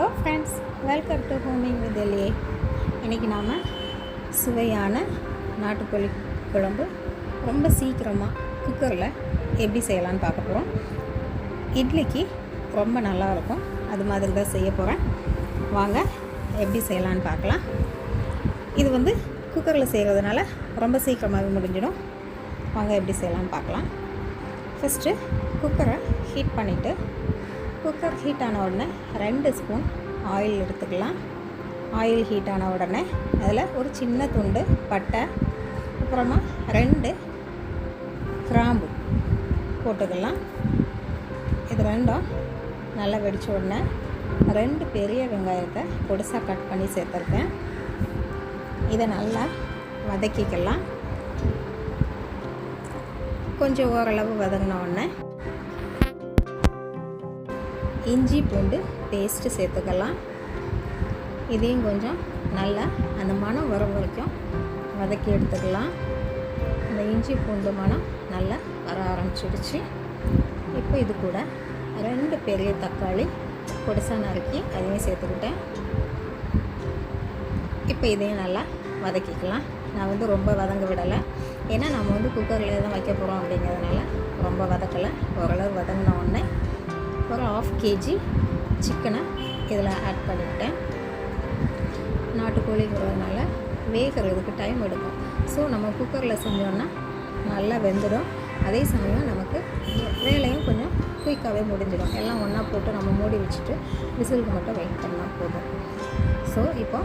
Hello friends, welcome to homing with LA. இன்றைக்கி நாம் சுவையான நாட்டுக்கோழி குழம்பு ரொம்ப சீக்கிரமாக குக்கரில் எப்படி செய்யலான்னு பார்க்க போகிறோம். இட்லிக்கு ரொம்ப நல்லாயிருக்கும். அது மாதிரி தான் செய்ய போகிறேன். வாங்க எப்படி செய்யலான்னு பார்க்கலாம். இது குக்கரில் செய்கிறதுனால ரொம்ப சீக்கிரமாகவே முடிஞ்சிடும். வாங்க எப்படி செய்யலான்னு பார்க்கலாம். ஃபஸ்ட்டு குக்கரை ஹீட் பண்ணிவிட்டு, குக்கர் ஹீட் ஆன உடனே 2 ஸ்பூன் ஆயில் எடுத்துக்கலாம். ஆயில் ஹீட் ஆன உடனே அதில் ஒரு சின்ன துண்டு பட்டை, அப்புறமா 2 கிராம்பு போட்டுக்கலாம். இது ரெண்டும் நல்லா வெடித்த உடனே 2 பெரிய வெங்காயத்தை பொடிசாக கட் பண்ணி சேர்த்துருக்கேன். இதை நல்லா வதக்கிக்கலாம். கொஞ்சம் ஓரளவு வதங்கின உடனே இஞ்சி பூண்டு பேஸ்ட்டு சேர்த்துக்கலாம். இதையும் கொஞ்சம் நல்லா அந்த மணம் வர வரைக்கும் வதக்கி எடுத்துக்கலாம். இந்த இஞ்சி பூண்டு மணம் நல்லா வர ஆரம்பிச்சிடுச்சு. இப்போ இது கூட 2 பெரிய தக்காளி பொடிசாக நறுக்கி அதையும் சேர்த்துக்கிட்டேன். இப்போ இதையும் நல்லா வதக்கிக்கலாம். நான் ரொம்ப வதங்க விடலை, ஏன்னா நம்ம குக்கரில் தான் வைக்க போகிறோம் அப்படிங்கிறதுனால ரொம்ப வதக்கலை. ஓரளவு வதங்கின உடனே ஒரு 1/2 kg சிக்கனை இதில் ஆட் பண்ணிவிட்டேன். நாட்டுக்கோழிங்கிறதுனால வேகிறதுக்கு டைம் எடுக்கும். ஸோ நம்ம குக்கரில் செஞ்சோன்னா நல்லா வெந்துடும். அதே சமயம் நமக்கு வேலையும் கொஞ்சம் குயிக்காகவே முடிஞ்சிடும். எல்லாம் ஒன்றா போட்டு நம்ம மூடி வச்சுட்டு விசிலுக்கு மட்டும் வெயிட் பண்ணால் போதும். ஸோ இப்போ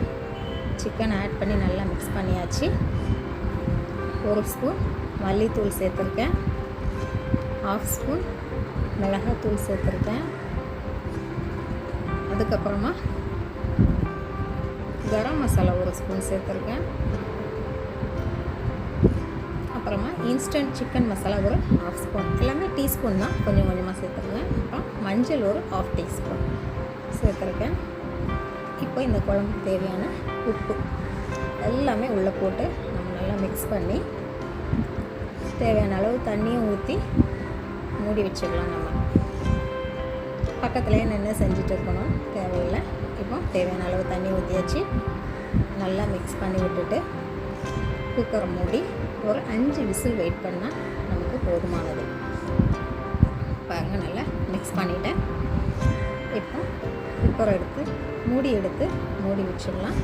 சிக்கன் ஆட் பண்ணி நல்லா மிக்ஸ் பண்ணியாச்சு. 1 ஸ்பூன் மல்லித்தூள் சேர்த்துருக்கேன். 1/2 ஸ்பூன் மிளகாத்தூள் சேர்த்துருக்கேன். அதுக்கப்புறமா கரம் மசாலா 1 ஸ்பூன் சேர்த்துருக்கேன். அப்புறமா இன்ஸ்டன்ட் சிக்கன் மசாலா ஒரு 1/2 ஸ்பூன். எல்லாமே டீஸ்பூன் தான், கொஞ்சம் கொஞ்சமாக சேர்த்துருக்கேன். அப்புறம் மஞ்சள் ஒரு 1/2 டீஸ்பூன் சேர்த்துருக்கேன். இப்போ இந்த குழம்புக்கு தேவையான உப்பு எல்லாமே உள்ளே போட்டு நம்ம நல்லா மிக்ஸ் பண்ணி தேவையான அளவு தண்ணியும் ஊற்றி மூடி வச்சிடலாம். நம்ம பக்கத்துலேயே நின்று செஞ்சுட்டு இருக்கணும், தேவையில்லை. இப்போ தேவையான அளவு தண்ணி ஊற்றியாச்சு. நல்லா மிக்ஸ் பண்ணி விட்டுட்டு குக்கரை மூடி ஒரு 5 விசில் வெயிட் பண்ணால் நமக்கு போதுமானது. பாருங்கள், நல்லா மிக்ஸ் பண்ணிவிட்டேன். இப்போ குக்கரை எடுத்து மூடி வச்சிடலாம்.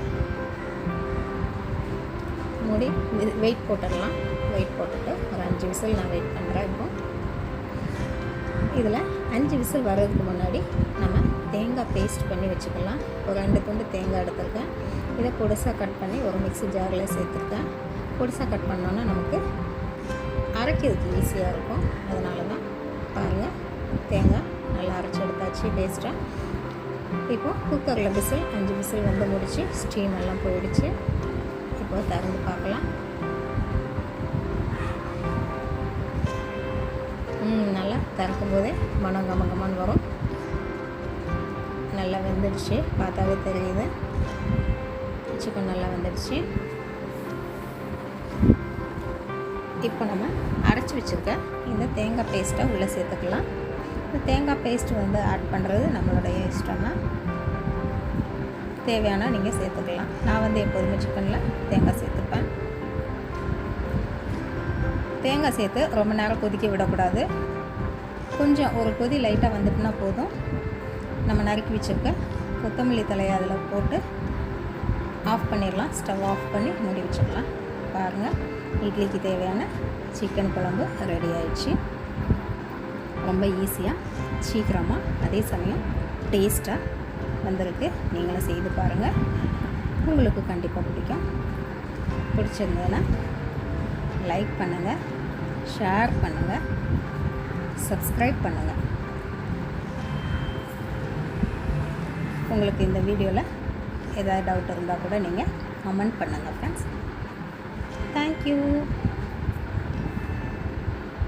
மூடி வெயிட் போட்டுடலாம். வெயிட் போட்டுட்டு ஒரு 5 விசில் நான் வெயிட் பண்ணுறேன். இப்போ இதில் 5 விசில் வர்றதுக்கு முன்னாடி நம்ம தேங்காய் பேஸ்ட் பண்ணி வச்சுக்கலாம். ஒரு 2 துண்டு தேங்காய் எடுத்துருக்கேன். இதை பொடிசாக கட் பண்ணி ஒரு மிக்ஸி ஜாரில் சேர்த்துருக்கேன். பொடிசாக கட் பண்ணோன்னா நமக்கு அரைக்கிறதுக்கு ஈஸியாக இருக்கும். அதனால தான் பாருங்கள், தேங்காய் நல்லா அரைச்சி எடுத்தாச்சு பேஸ்ட்டாக. இப்போ குக்கரில் 5 விசில் முடிச்சு ஸ்டீம் எல்லாம் போயிடுச்சு. இப்போ திறந்து பார்க்கலாம். நல்லா திறக்கும் போதே மனம் கமகமான்னு வரும். நல்லா வெந்துடுச்சு, பார்த்தாவே தெரியுது. சிக்கன் நல்லா வெந்துடுச்சு. இப்போ நம்ம அரைச்சி வச்சுருக்க இந்த தேங்காய் பேஸ்ட்டை உள்ளே சேர்த்துக்கலாம். இந்த தேங்காய் பேஸ்ட் ஆட் பண்ணுறது நம்மளுடைய இஷ்டம் தான். தேவையானா நீங்கள் சேர்த்துக்கலாம். நான் எப்போதுமே சிக்கனில் தேங்காய் சேர்த்துப்பேன். தேங்காய் சேர்த்து ரொம்ப நேரம் கொதிக்க விடக்கூடாது. கொஞ்சம் ஒரு கொதி லைட்டாக வந்துட்டுனா போதும். நம்ம நறுக்கி வச்சுருக்க கொத்தமல்லி தலையை அதில் போட்டு ஆஃப் பண்ணிடலாம். ஸ்டவ் ஆஃப் பண்ணி மூடி வச்சிடலாம். பாருங்கள், இட்லிக்கு தேவையான சிக்கன் குழம்பு ரெடி ஆயிடுச்சு. ரொம்ப ஈஸியாக, சீக்கிரமாக, அதே சமயம் டேஸ்ட்டாக வந்திருக்கு. நீங்களும் செய்து பாருங்கள். உங்களுக்கு கண்டிப்பாக பிடிக்கும். பிடிச்சிருந்ததுன்னா லைக் பண்ணுங்கள், ஷேர் பண்ணுங்கள், சப்ஸ்கிரைப் பண்ணுங்கள். உங்களுக்கு இந்த வீடியோவில் ஏதாவது டவுட் இருந்தால் கூட நீங்கள் கமெண்ட் பண்ணுங்கள் ஃப்ரெண்ட்ஸ். தேங்க்யூ.